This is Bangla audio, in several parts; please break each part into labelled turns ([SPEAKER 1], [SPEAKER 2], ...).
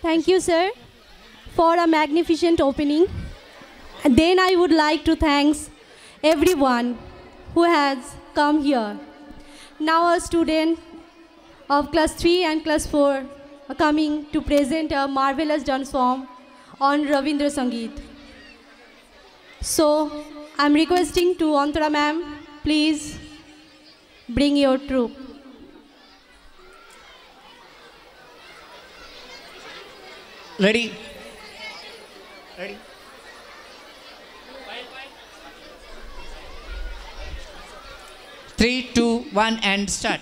[SPEAKER 1] Thank you, sir, for a magnificent opening. And then I would like to thank everyone who has come here. Now a student of class 3 and class 4 are coming to present a marvelous dance form on Ravindra Sangeet. So I'm requesting to Antara ma'am, please bring your troupe.
[SPEAKER 2] Ready? Ready? Three, two, one, and start.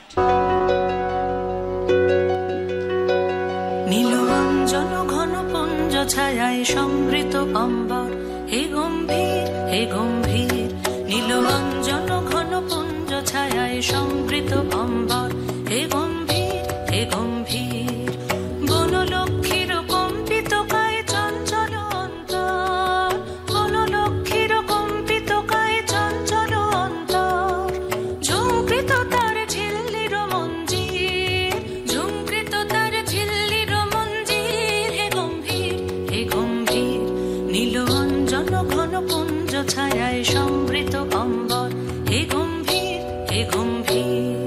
[SPEAKER 3] নীলরঞ্জন ঘন পুঞ্জ ছায়ায় সমৃত অম্বর হে গম্ভীর হে গম্ভীর নীলরঞ্জন ঘন পুঞ্জ ছায়ায় সমৃত অম্বর হে গম্ভীর হে গম্ভীর বনলক্ষ্মীর কম্পিত কায় চঞ্চল অন্তর বনলক্ষ্মীর কম্পিত কায় চঞ্চল অন্তর ঝুঁকৃত তার ঝিল্লির মঞ্জির ঝুঁকৃত তার ঝিল্লির মঞ্জির হে গম্ভীর নীলরঞ্জন ঘন পুঞ্জ ছায়ায় সমৃত অম্বর হে গম্ভীর হে গম্ভীর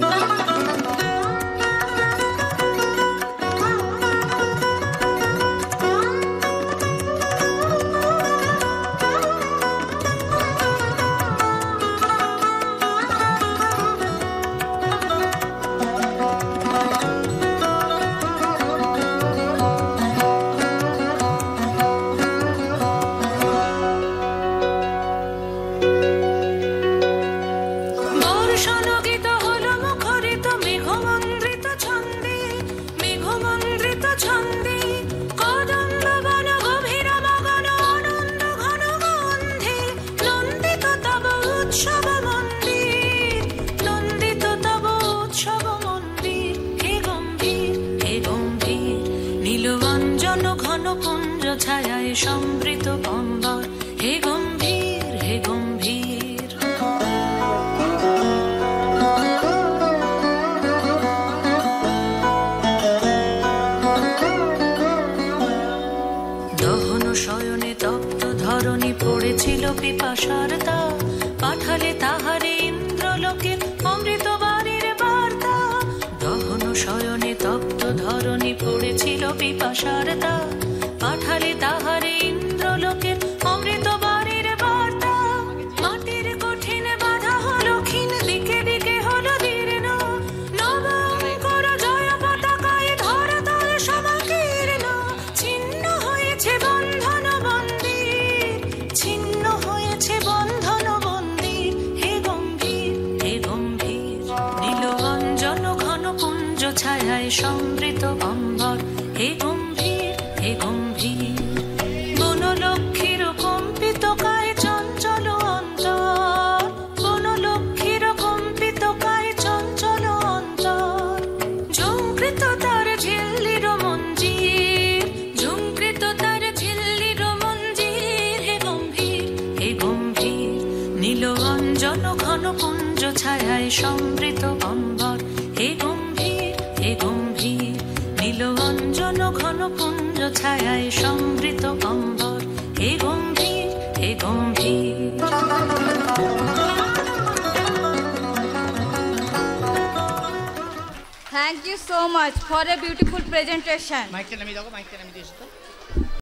[SPEAKER 3] ছায়ায় সমৃত অম্বর হে গম্ভীর হে গম্ভীর দহন শয়নে তপ্ত ধরণী পড়েছিল পিপাসার তা পাঠালে তাহারে ইন্দ্রলোকের অমৃত বাণীর বার্তা দহন শয়নে তপ্ত ধরণী পড়েছিল পিপাসার তা পাঠালে তাহারে ইন্দ্রলোকের অমৃত বাণীর বার্তা মাটির কঠিন বাধা হলো ক্ষীণ দিকে দিকে হলো দীর্ণ নবঙ্কর জয় পতাকায় ধরাতল সমাকীর্ণ ছিন্ন হয়েছে বন্ধন বন্দির ছিন্ন হয়েছে বন্ধন বন্দির হে গম্ভীর নীলরঞ্জন ঘন পুঞ্জ ছায়ায় সমৃত অম্বর হে গম্ভীর হে গম্ভীর বনলক্ষ্মীর কম্পিত কায় চঞ্চল অন্তর বনলক্ষ্মীর কম্পিত কায় চঞ্চল অন্তর ঝুঁকৃত তার ঝিল্লির মঞ্জির ঝুঁকৃত তার ঝিল্লির মঞ্জির হে গম্ভীর নীলরঞ্জন ঘন পুঞ্জ ছায়ায় সমৃত অম্বর হে গম্ভীর হে গম্ভীর নীলরঞ্জন ঘন পুঞ্জ ছায়ায় সমৃত অম্বর হে গম্ভীর হে গম্ভীর
[SPEAKER 4] Thank you so much for a beautiful presentation.
[SPEAKER 2] মাইকটা নামিয়ে দাও, মাইকটা নামিয়ে দিয়েছো তো।